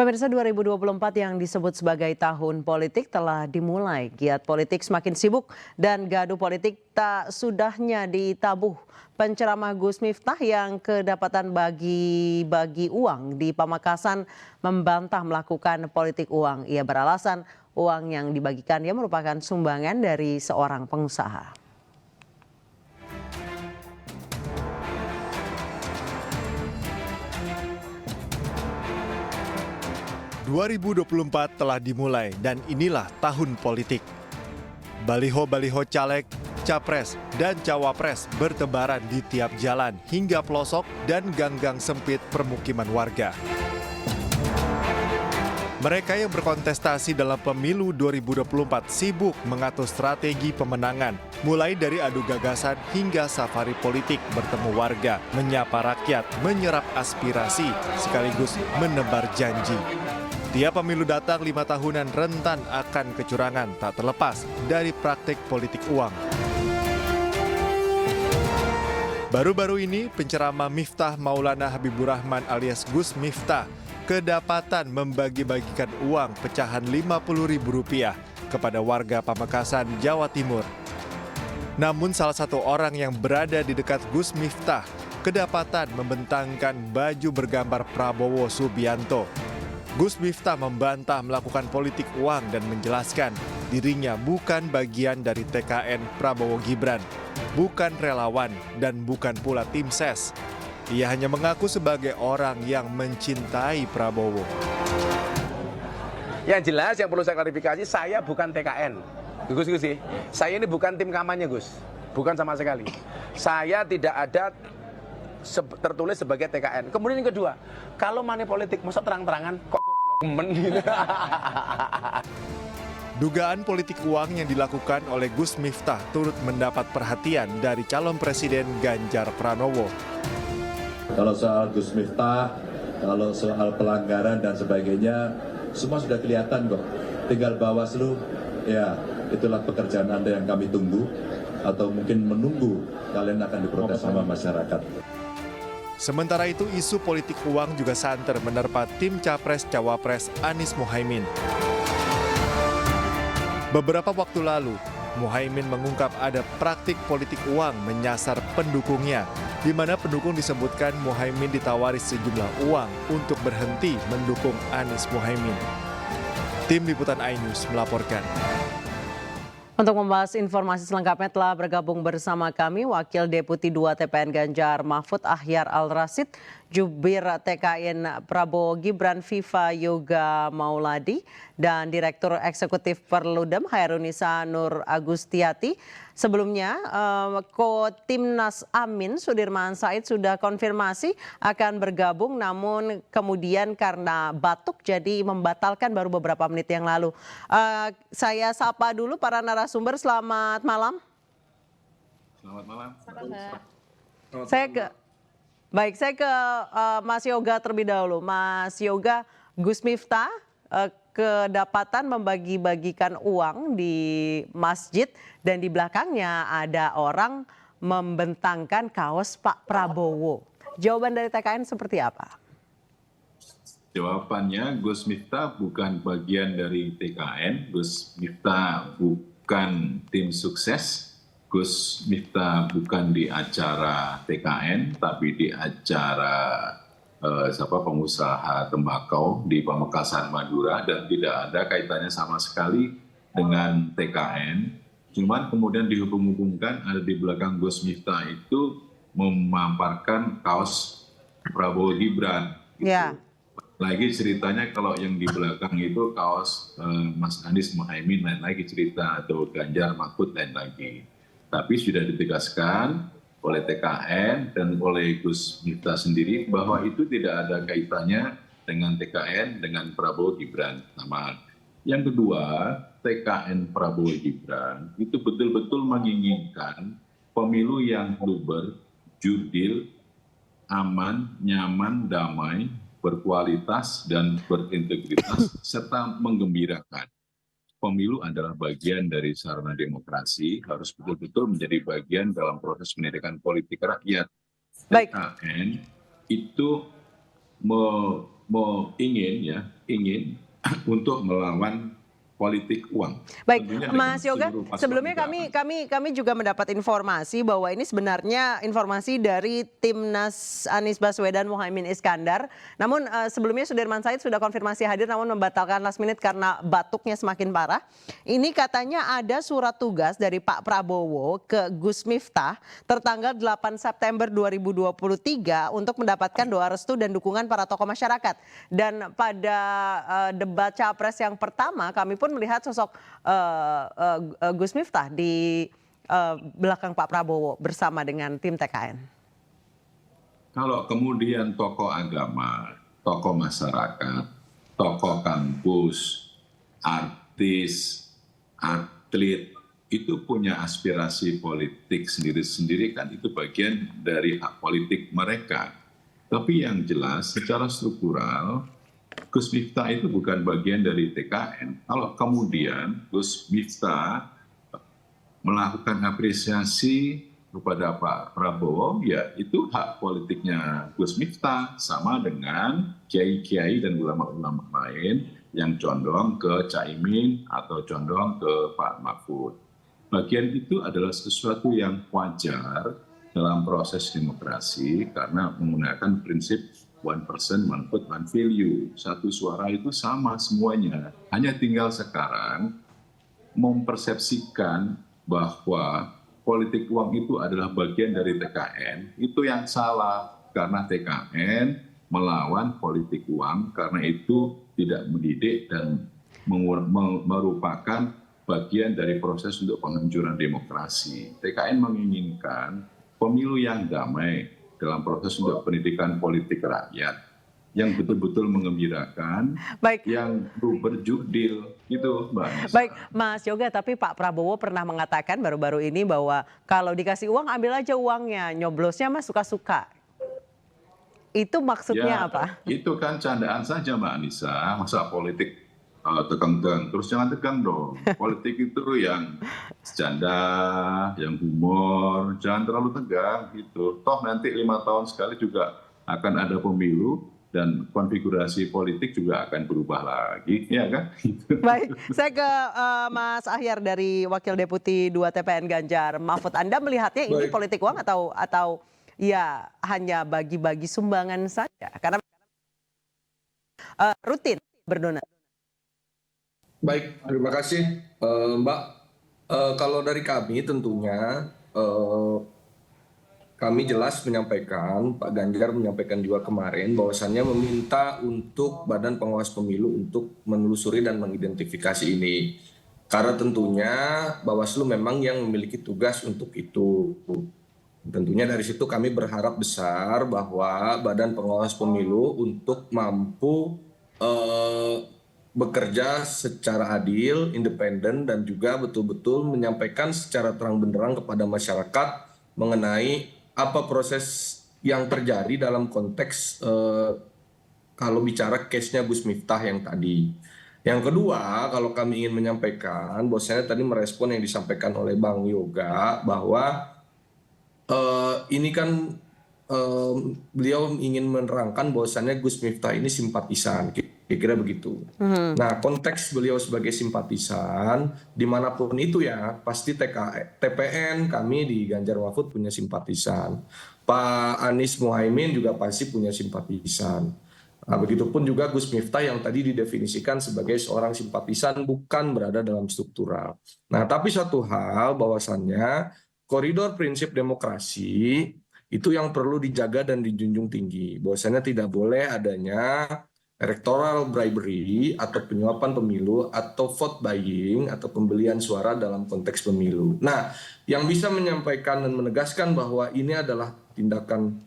Pemirsa, 2024 yang disebut sebagai tahun politik telah dimulai. Giat politik semakin sibuk dan gaduh politik tak sudahnya ditabuh. Penceramah Gus Miftah yang kedapatan bagi-bagi uang di Pamekasan membantah melakukan politik uang. Ia beralasan uang yang dibagikan ia merupakan sumbangan dari seorang pengusaha. 2024 telah dimulai dan inilah tahun politik. Baliho-baliho caleg, capres, dan cawapres bertebaran di tiap jalan hingga pelosok dan gang-gang sempit permukiman warga. Mereka yang berkontestasi dalam pemilu 2024 sibuk mengatur strategi pemenangan, mulai dari adu gagasan hingga safari politik bertemu warga, menyapa rakyat, menyerap aspirasi, sekaligus menebar janji. Tiap pemilu datang 5 tahunan rentan akan kecurangan tak terlepas dari praktik politik uang. Baru-baru ini penceramah Miftah Maulana Habibur Rahman alias Gus Miftah kedapatan membagi-bagikan uang pecahan Rp50.000 kepada warga Pamekasan, Jawa Timur. Namun salah satu orang yang berada di dekat Gus Miftah kedapatan membentangkan baju bergambar Prabowo Subianto. Gus Miftah membantah melakukan politik uang dan menjelaskan dirinya bukan bagian dari TKN Prabowo Gibran, bukan relawan dan bukan pula tim ses. Ia hanya mengaku sebagai orang yang mencintai Prabowo. Yang jelas yang perlu saya klarifikasi, saya bukan TKN. Gus, saya ini bukan tim kampanye, Gus. Bukan sama sekali. Saya tidak ada tertulis sebagai TKN. Kemudian yang kedua, kalau money politik masa terang-terangan kok gitu. Dugaan politik uang yang dilakukan oleh Gus Miftah turut mendapat perhatian dari calon presiden Ganjar Pranowo. Kalau soal Gus Miftah, kalau soal pelanggaran dan sebagainya, semua sudah kelihatan kok. Tinggal Bawaslu, ya itulah pekerjaan Anda yang kami tunggu, atau mungkin menunggu kalian akan diprotes sama masyarakat. Sementara itu, isu politik uang juga santer menerpa tim Capres-Cawapres Anies Mohaimin. Beberapa waktu lalu, Mohaimin mengungkap ada praktik politik uang menyasar pendukungnya, di mana pendukung disebutkan Mohaimin ditawari sejumlah uang untuk berhenti mendukung Anies Mohaimin. Tim Liputan iNews melaporkan. Untuk membahas informasi selengkapnya telah bergabung bersama kami Wakil Deputi 2 TPN Ganjar Mahfud Ahyar Al-Rasyid, Jubir TKN Prabowo Gibran Viva Yoga Mauladi, dan Direktur Eksekutif Perludem Hairunisa Nur Agustiati. Sebelumnya, Timnas Amin Sudirman Said sudah konfirmasi akan bergabung, namun kemudian karena batuk jadi membatalkan baru beberapa menit yang lalu. Saya sapa dulu para narasumber, selamat malam. Selamat malam. Saya ke Mas Yoga terlebih dahulu. Mas Yoga, Gus Miftah kedapatan membagi-bagikan uang di masjid dan di belakangnya ada orang membentangkan kaos Pak Prabowo. Jawaban dari TKN seperti apa? Jawabannya, Gus Miftah bukan bagian dari TKN, Gus Miftah bukan tim sukses, Gus Miftah bukan di acara TKN, tapi di acara pengusaha tembakau di Pamekasan, Madura, dan tidak ada kaitannya sama sekali dengan TKN. Cuman kemudian dihubung-hubungkan ada di belakang Gus Miftah itu memamparkan kaos Prabowo Gibran. Gitu. Ya. Lagi ceritanya kalau yang di belakang itu kaos Mas Anies Mohaimin, lain lagi cerita, atau Ganjar Mahfud, lain lagi. Tapi sudah ditegaskan oleh TKN dan oleh Gus Miftah sendiri bahwa itu tidak ada kaitannya dengan TKN, dengan Prabowo Gibran. Nama. Yang kedua, TKN Prabowo Gibran itu betul-betul menginginkan pemilu yang luber, jurdil, aman, nyaman, damai, berkualitas, dan berintegritas, serta menggembirakan. Pemilu adalah bagian dari sarana demokrasi, harus betul-betul menjadi bagian dalam proses pendidikan politik rakyat. Baik. TKN itu ingin untuk melawan politik uang. Baik, Tentunya dengan Mas Yoga, seluruh paslon sebelumnya juga akan. kami juga mendapat informasi bahwa ini sebenarnya informasi dari Timnas Anies Baswedan Muhaimin Iskandar. Namun sebelumnya Sudirman Said sudah konfirmasi hadir namun membatalkan last minute karena batuknya semakin parah. Ini katanya ada surat tugas dari Pak Prabowo ke Gus Miftah tertanggal 8 September 2023 untuk mendapatkan doa restu dan dukungan para tokoh masyarakat. Dan pada debat Capres yang pertama kami pun melihat sosok Gus Miftah di belakang Pak Prabowo bersama dengan tim TKN. Kalau kemudian tokoh agama, tokoh masyarakat, tokoh kampus, artis, atlet, itu punya aspirasi politik sendiri-sendiri kan, itu bagian dari hak politik mereka. Tapi yang jelas secara struktural, Gus Miftah itu bukan bagian dari TKN. Kalau kemudian Gus Miftah melakukan apresiasi kepada Pak Prabowo, ya itu hak politiknya Gus Miftah, sama dengan kiai-kiai dan ulama-ulama lain yang condong ke Caimin atau condong ke Pak Mahfud. Bagian itu adalah sesuatu yang wajar dalam proses demokrasi karena menggunakan prinsip one person, one vote, one value. Satu suara itu sama semuanya. Hanya tinggal sekarang mempersepsikan bahwa politik uang itu adalah bagian dari TKN. Itu yang salah karena TKN melawan politik uang karena itu tidak mendidik dan merupakan bagian dari proses untuk penghancuran demokrasi. TKN menginginkan pemilu yang damai dalam proses untuk pendidikan politik rakyat yang betul-betul mengembirakan, Baik. yang berjudil gitu, Mbak Anissa. Baik, Mas Yoga, tapi Pak Prabowo pernah mengatakan baru-baru ini bahwa kalau dikasih uang ambil aja uangnya, nyoblosnya mah suka-suka. Itu maksudnya apa? Itu kan candaan saja Mbak Anissa, masa politik tegang-tegang, terus jangan tegang dong. Politik itu yang bercanda, yang humor, jangan terlalu tegang gitu. Toh nanti 5 tahun sekali juga akan ada pemilu dan konfigurasi politik juga akan berubah lagi, ya kan? Baik, saya ke Mas Ahyar dari Wakil Deputi 2 TPN Ganjar Mahfud. Anda melihatnya ini politik uang atau ya hanya bagi-bagi sumbangan saja? Karena rutin berdonasi. Baik, terima kasih Mbak. Kalau dari kami tentunya kami jelas menyampaikan, Pak Ganjar menyampaikan juga kemarin bahwasannya meminta untuk Badan Pengawas Pemilu untuk menelusuri dan mengidentifikasi ini. Karena tentunya Bawaslu memang yang memiliki tugas untuk itu. Tentunya dari situ kami berharap besar bahwa Badan Pengawas Pemilu untuk mampu bekerja secara adil, independen, dan juga betul-betul menyampaikan secara terang benderang kepada masyarakat mengenai apa proses yang terjadi dalam konteks kalau bicara case-nya Gus Miftah yang tadi. Yang kedua, kalau kami ingin menyampaikan, bahwasanya tadi merespon yang disampaikan oleh Bang Yoga bahwa ini kan beliau ingin menerangkan bahwasannya Gus Miftah ini simpatisan. Kira-kira begitu. Nah, konteks beliau sebagai simpatisan, dimanapun itu ya, pasti TPN kami di Ganjar Mahfud punya simpatisan. Pak Anies Muhaimin juga pasti punya simpatisan. Nah, begitupun juga Gus Miftah yang tadi didefinisikan sebagai seorang simpatisan bukan berada dalam struktural. Nah, tapi satu hal bahwasannya koridor prinsip demokrasi itu yang perlu dijaga dan dijunjung tinggi. Bahwasannya tidak boleh adanya electoral bribery atau penyuapan pemilu atau vote buying atau pembelian suara dalam konteks pemilu. Nah, yang bisa menyampaikan dan menegaskan bahwa ini adalah tindakan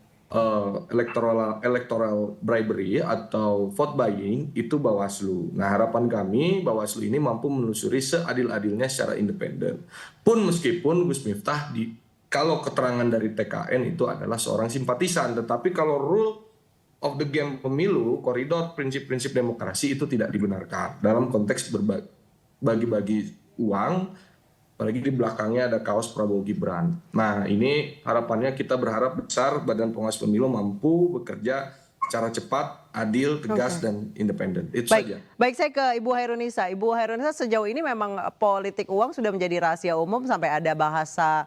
electoral bribery atau vote buying itu Bawaslu. Nah, harapan kami Bawaslu ini mampu menelusuri seadil-adilnya secara independen. Pun meskipun Gus Miftah kalau keterangan dari TKN itu adalah seorang simpatisan, tetapi kalau rule of the game pemilu, koridor prinsip-prinsip demokrasi itu tidak dibenarkan dalam konteks bagi-bagi uang, apalagi di belakangnya ada kaos Prabowo Gibran. Nah, ini harapannya kita berharap besar Badan Pengawas Pemilu mampu bekerja secara cepat, adil, tegas, dan independen. Itu Baik, saja. baik saya ke Ibu Hairunisa. Ibu Hairunisa, sejauh ini memang politik uang sudah menjadi rahasia umum sampai ada bahasa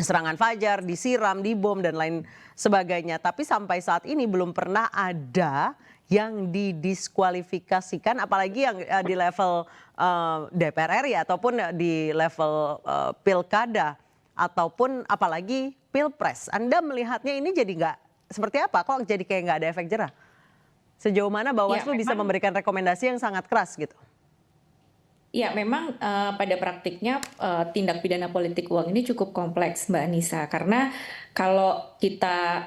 serangan fajar, disiram, dibom dan lain sebagainya. Tapi sampai saat ini belum pernah ada yang didiskualifikasikan, apalagi yang di level DPR RI ataupun di level pilkada ataupun apalagi pilpres. Anda melihatnya ini jadi nggak seperti apa? Kok jadi kayak nggak ada efek jerah? Sejauh mana Bawaslu bisa memberikan rekomendasi yang sangat keras gitu? Ya, memang pada praktiknya tindak pidana politik uang ini cukup kompleks, Mbak Anissa. Karena kalau kita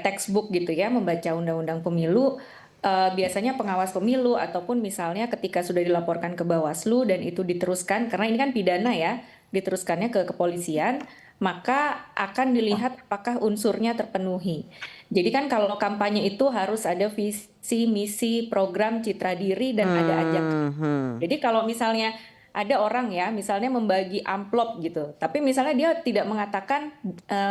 textbook gitu ya membaca undang-undang pemilu, biasanya pengawas pemilu ataupun misalnya ketika sudah dilaporkan ke Bawaslu dan itu diteruskan, karena ini kan pidana ya, diteruskannya ke kepolisian, maka akan dilihat apakah unsurnya terpenuhi. Jadi kan kalau kampanye itu harus ada visi, misi, program, citra diri, dan ada ajak. Jadi kalau misalnya ada orang ya, misalnya membagi amplop gitu, tapi misalnya dia tidak mengatakan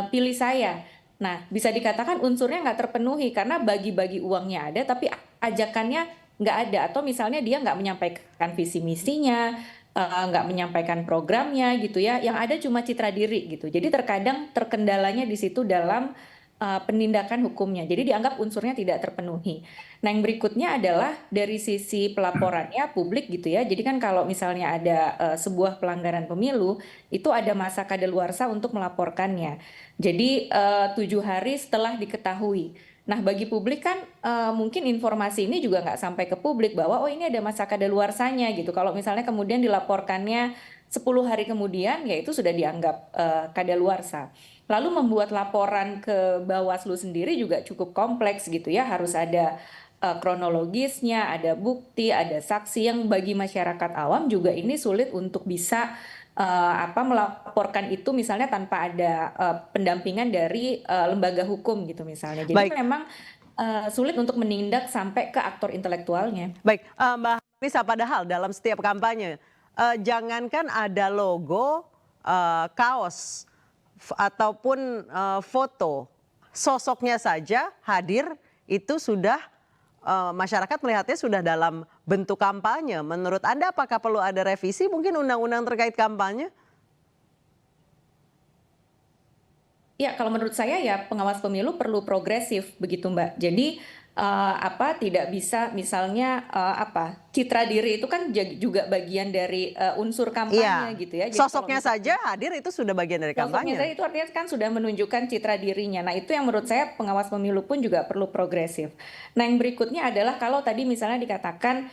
pilih saya. Nah, bisa dikatakan unsurnya nggak terpenuhi karena bagi-bagi uangnya ada, tapi ajakannya nggak ada. Atau misalnya dia nggak menyampaikan visi misinya, nggak menyampaikan programnya gitu ya. Yang ada cuma citra diri gitu. Jadi terkadang terkendalanya di situ dalam penindakan hukumnya. Jadi dianggap unsurnya tidak terpenuhi. Nah, yang berikutnya adalah dari sisi pelaporannya publik gitu ya. Jadi kan kalau misalnya ada sebuah pelanggaran pemilu, itu ada masa kadaluarsa untuk melaporkannya. Jadi 7 hari setelah diketahui. Nah, bagi publik kan mungkin informasi ini juga nggak sampai ke publik bahwa oh ini ada masa kadaluarsanya gitu. Kalau misalnya kemudian dilaporkannya 10 hari kemudian, ya itu sudah dianggap kadaluarsa. Lalu membuat laporan ke Bawaslu sendiri juga cukup kompleks gitu ya, harus ada kronologisnya, ada bukti, ada saksi yang bagi masyarakat awam juga ini sulit untuk bisa melaporkan itu misalnya tanpa ada pendampingan dari lembaga hukum gitu misalnya. Jadi memang sulit untuk menindak sampai ke aktor intelektualnya. Baik, Mbak Nisa, padahal dalam setiap kampanye jangankan ada logo, kaos ataupun foto, sosoknya saja hadir itu sudah masyarakat melihatnya sudah dalam bentuk kampanye. Menurut Anda apakah perlu ada revisi mungkin undang-undang terkait kampanye? Ya, kalau menurut saya ya pengawas pemilu perlu progresif begitu Mbak. Jadi tidak bisa misalnya citra diri itu kan juga bagian dari unsur kampanye gitu ya. Jadi sosoknya saja hadir itu sudah bagian dari kampanye. Sosoknya itu artinya kan sudah menunjukkan citra dirinya. Nah, itu yang menurut saya pengawas pemilu pun juga perlu progresif. Nah, yang berikutnya adalah kalau tadi misalnya dikatakan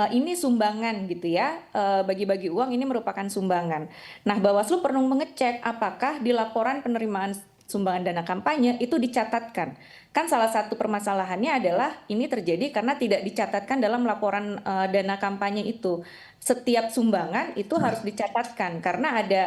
ini sumbangan gitu ya, bagi-bagi uang ini merupakan sumbangan. Nah, Bawaslu perlu mengecek apakah di laporan penerimaan sumbangan dana kampanye itu dicatatkan. Kan salah satu permasalahannya adalah ini terjadi karena tidak dicatatkan dalam laporan dana kampanye itu. Setiap sumbangan itu harus dicatatkan karena ada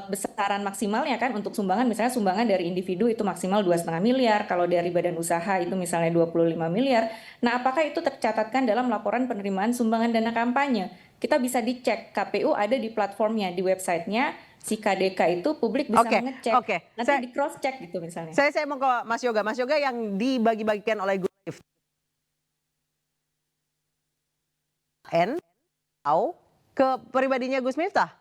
besaran maksimalnya kan untuk sumbangan, misalnya sumbangan dari individu itu maksimal 2,5 miliar, kalau dari badan usaha itu misalnya 25 miliar. Nah, apakah itu tercatatkan dalam laporan penerimaan sumbangan dana kampanye? Kita bisa dicek, KPU ada di platformnya, di websitenya, si KDK itu publik bisa mengecek. Nanti di cross check gitu misalnya. Saya mau ke Mas Yoga. Mas Yoga, yang dibagi-bagikan oleh Gus Miftah atau ke pribadinya Gus Miftah?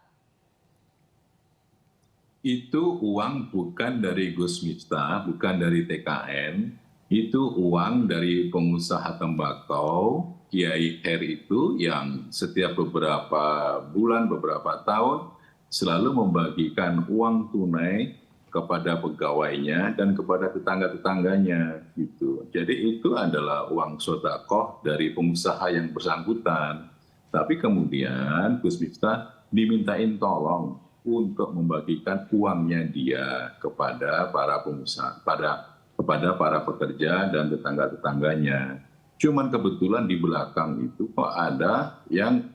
Itu uang bukan dari Gus Miftah, bukan dari TKN, itu uang dari pengusaha tembakau, Kiai R itu yang setiap beberapa bulan, beberapa tahun selalu membagikan uang tunai kepada pegawainya dan kepada tetangga-tetangganya gitu. Jadi itu adalah uang sedekah dari pengusaha yang bersangkutan. Tapi kemudian Gus Miftah dimintain tolong untuk membagikan uangnya dia kepada para pengusaha, kepada para pekerja dan tetangga-tetangganya. Cuman kebetulan di belakang itu kok ada yang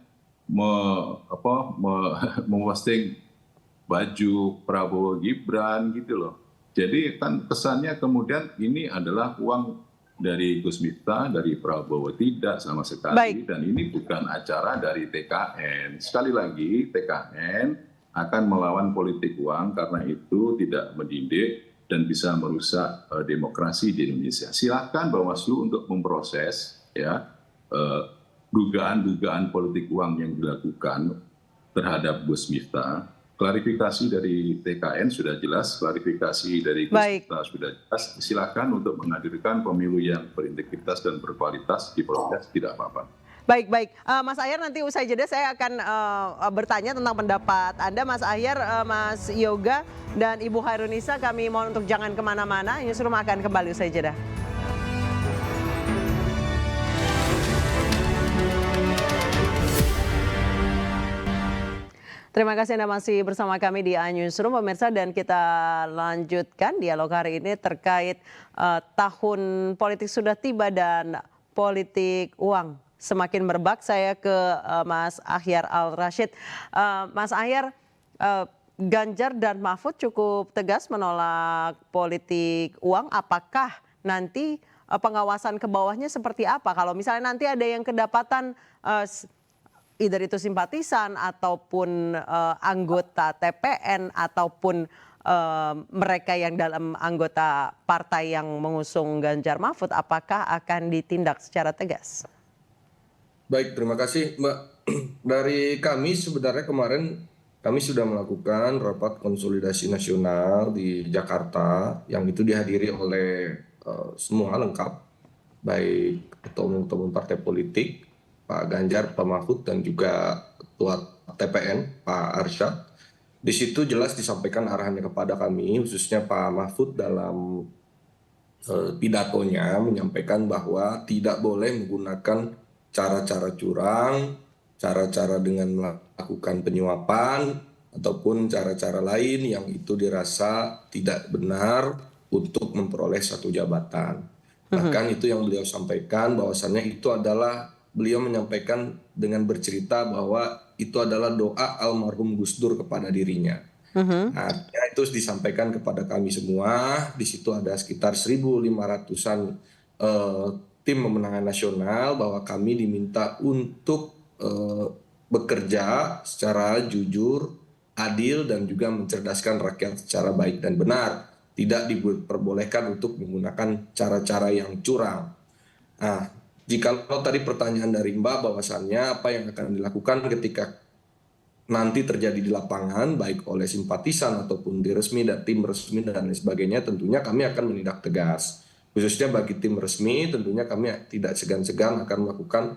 memposting baju Prabowo Gibran gitu loh. Jadi kan kesannya kemudian ini adalah uang dari Gus Miftah, dari Prabowo. Tidak sama sekali. Dan ini bukan acara dari TKN. Sekali lagi TKN akan melawan politik uang karena itu tidak mendidik dan bisa merusak demokrasi di Indonesia. Silakan Bawaslu untuk memproses ya dugaan-dugaan politik uang yang dilakukan terhadap Gus Miftah. Klarifikasi dari TKN sudah jelas, klarifikasi dari Gus Miftah sudah jelas. Silakan untuk menghadirkan pemilu yang berintegritas dan berkualitas, diproses tidak apa-apa. Baik. Mas Ahyar, nanti usai jeda saya akan bertanya tentang pendapat Anda, Mas Ahyar, Mas Yoga, dan Ibu Hairunisa. Kami mohon untuk jangan kemana-mana, Newsroom akan kembali usai jeda. Terima kasih Anda masih bersama kami di Newsroom, pemirsa, dan kita lanjutkan dialog hari ini terkait tahun politik sudah tiba dan politik uang semakin merebak. Saya ke Mas Ahyar Al-Rashid. Mas Ahyar, Ganjar dan Mahfud cukup tegas menolak politik uang. Apakah nanti pengawasan ke bawahnya seperti apa? Kalau misalnya nanti ada yang kedapatan either itu simpatisan ataupun anggota TPN ataupun mereka yang dalam anggota partai yang mengusung Ganjar Mahfud, apakah akan ditindak secara tegas? Baik, terima kasih Mbak. Dari kami sebenarnya kemarin kami sudah melakukan rapat konsolidasi nasional di Jakarta yang itu dihadiri oleh semua lengkap, baik ketua umum partai politik, Pak Ganjar, Pak Mahfud, dan juga Ketua TPN, Pak Arsyad. Di situ jelas disampaikan arahannya kepada kami, khususnya Pak Mahfud dalam pidatonya menyampaikan bahwa tidak boleh menggunakan cara-cara curang, cara-cara dengan melakukan penyuapan, ataupun cara-cara lain yang itu dirasa tidak benar untuk memperoleh satu jabatan. Bahkan itu yang beliau sampaikan bahwasannya itu adalah beliau menyampaikan dengan bercerita bahwa itu adalah doa almarhum Gus Dur kepada dirinya. Artinya itu disampaikan kepada kami semua. Di situ ada sekitar 1.500-an tim pemenangan nasional bahwa kami diminta untuk bekerja secara jujur, adil, dan juga mencerdaskan rakyat secara baik dan benar. Tidak diperbolehkan untuk menggunakan cara-cara yang curang. Nah, jika tadi pertanyaan dari Mbak bahwasannya apa yang akan dilakukan ketika nanti terjadi di lapangan baik oleh simpatisan ataupun di resmi dan tim resmi dan lain sebagainya, tentunya kami akan menindak tegas. Khususnya bagi tim resmi tentunya kami tidak segan-segan akan melakukan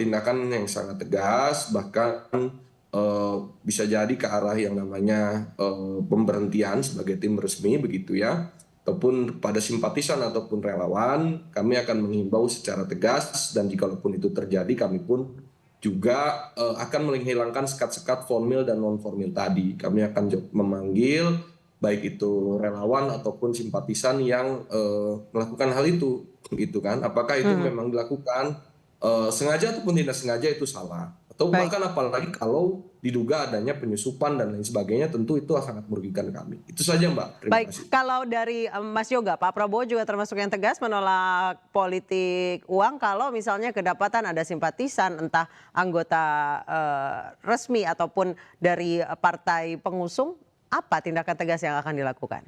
tindakan yang sangat tegas, bahkan bisa jadi ke arah yang namanya pemberhentian sebagai tim resmi begitu ya. Ataupun pada simpatisan ataupun relawan, kami akan menghimbau secara tegas, dan jikalaupun itu terjadi kami pun juga akan menghilangkan sekat-sekat formil dan non-formil tadi. Kami akan memanggil baik itu relawan ataupun simpatisan yang melakukan hal itu, gitu kan? Apakah itu memang dilakukan sengaja ataupun tidak sengaja, itu salah. Atau bahkan apalagi kalau diduga adanya penyusupan dan lain sebagainya, tentu itu sangat merugikan kami. Itu saja Mbak. Terima kasih. Kalau dari Mas Yoga, Pak Prabowo juga termasuk yang tegas menolak politik uang kalau misalnya kedapatan ada simpatisan, entah anggota resmi ataupun dari partai pengusung, apa tindakan tegas yang akan dilakukan?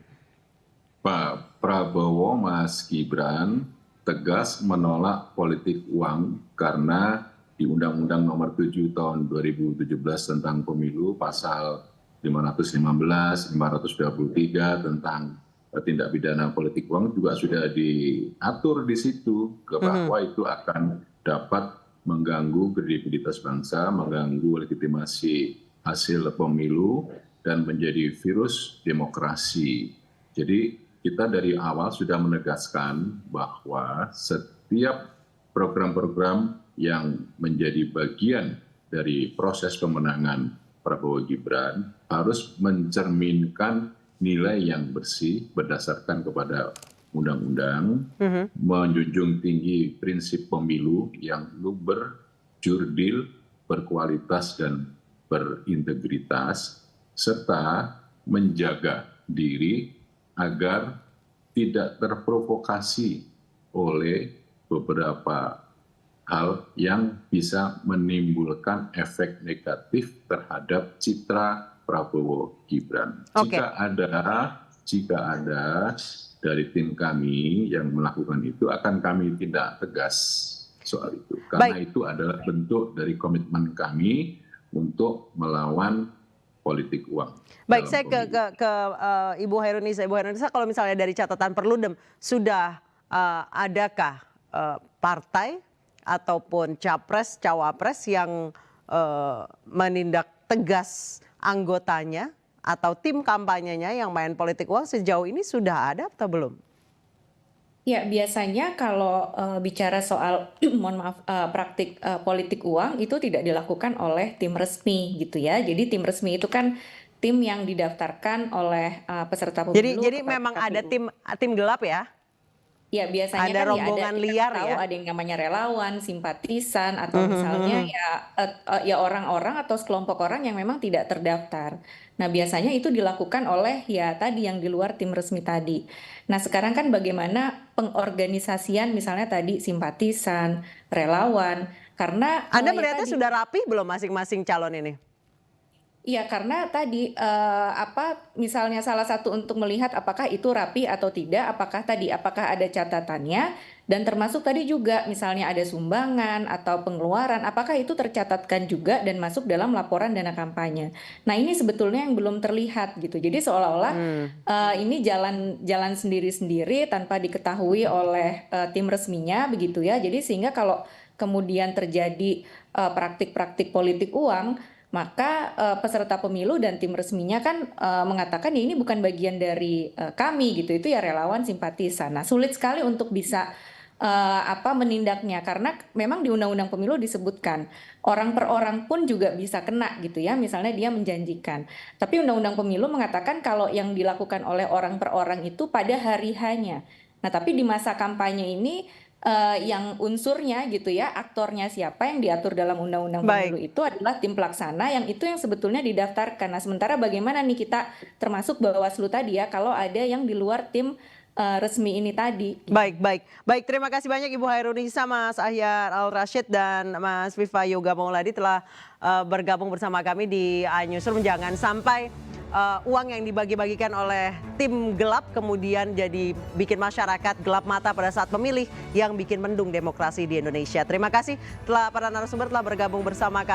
Pak Prabowo, Mas Gibran tegas menolak politik uang karena di Undang-Undang Nomor 7 Tahun 2017 tentang Pemilu pasal 515, 523 tentang tindak pidana politik uang juga sudah diatur di situ bahwa itu akan dapat mengganggu kredibilitas bangsa, mengganggu legitimasi hasil pemilu, dan menjadi virus demokrasi. Jadi kita dari awal sudah menegaskan bahwa setiap program-program yang menjadi bagian dari proses pemenangan Prabowo Gibran harus mencerminkan nilai yang bersih berdasarkan kepada undang-undang, menjunjung tinggi prinsip pemilu yang luber, jurdil, berkualitas, dan berintegritas, serta menjaga diri agar tidak terprovokasi oleh beberapa hal yang bisa menimbulkan efek negatif terhadap citra Prabowo Gibran. Jika ada jika ada dari tim kami yang melakukan itu akan kami tindak tegas soal itu. Karena itu adalah bentuk dari komitmen kami untuk melawan politik uang. Baik, saya ke Ibu Hairunisa. Ibu Hairunisa, kalau misalnya dari catatan Perludem, sudah adakah partai ataupun capres, cawapres yang menindak tegas anggotanya atau tim kampanyenya yang main politik uang sejauh ini sudah ada atau belum? Ya, biasanya kalau bicara soal mohon maaf praktik politik uang itu tidak dilakukan oleh tim resmi gitu ya. Jadi tim resmi itu kan tim yang didaftarkan oleh peserta pemilu. Jadi kepada memang ada KPU. tim gelap ya? Ya biasanya Ada kan rombongan kita liar tahu ya? ada yang namanya relawan, simpatisan, atau misalnya ya orang-orang atau sekelompok orang yang memang tidak terdaftar. Nah biasanya itu dilakukan oleh ya tadi yang di luar tim resmi tadi. Nah sekarang kan bagaimana pengorganisasian misalnya tadi simpatisan, relawan, karena Anda ya melihatnya tadi. sudah rapi belum masing-masing calon ini? Iya, karena tadi misalnya salah satu untuk melihat apakah itu rapi atau tidak, apakah ada catatannya, dan termasuk tadi juga misalnya ada sumbangan atau pengeluaran, apakah itu tercatatkan juga dan masuk dalam laporan dana kampanye. Nah ini sebetulnya yang belum terlihat gitu. Jadi seolah-olah ini jalan sendiri-sendiri tanpa diketahui oleh tim resminya begitu ya. Jadi sehingga kalau kemudian terjadi praktik-praktik politik uang, maka peserta pemilu dan tim resminya kan mengatakan ya ini bukan bagian dari kami gitu, itu ya relawan simpatisan. Nah sulit sekali untuk bisa menindaknya karena memang di Undang-Undang Pemilu disebutkan orang per orang pun juga bisa kena gitu ya, misalnya dia menjanjikan. Tapi Undang-Undang Pemilu mengatakan kalau yang dilakukan oleh orang per orang itu pada hari hanya. Nah tapi di masa kampanye ini yang unsurnya gitu ya, aktornya siapa yang diatur dalam Undang-Undang Pemilu itu adalah tim pelaksana yang itu yang sebetulnya didaftarkan. Nah sementara bagaimana nih kita termasuk Bawaslu tadi ya kalau ada yang di luar tim resmi ini tadi. Baik. Terima kasih banyak Ibu Hairunisa, Mas Ahyar Al-Rashid dan Mas Viva Yoga Mauladi telah bergabung bersama kami di iNewsroom. Jangan sampai uang yang dibagi-bagikan oleh tim gelap kemudian jadi bikin masyarakat gelap mata pada saat memilih yang bikin mendung demokrasi di Indonesia. Terima kasih para narasumber telah bergabung bersama kami.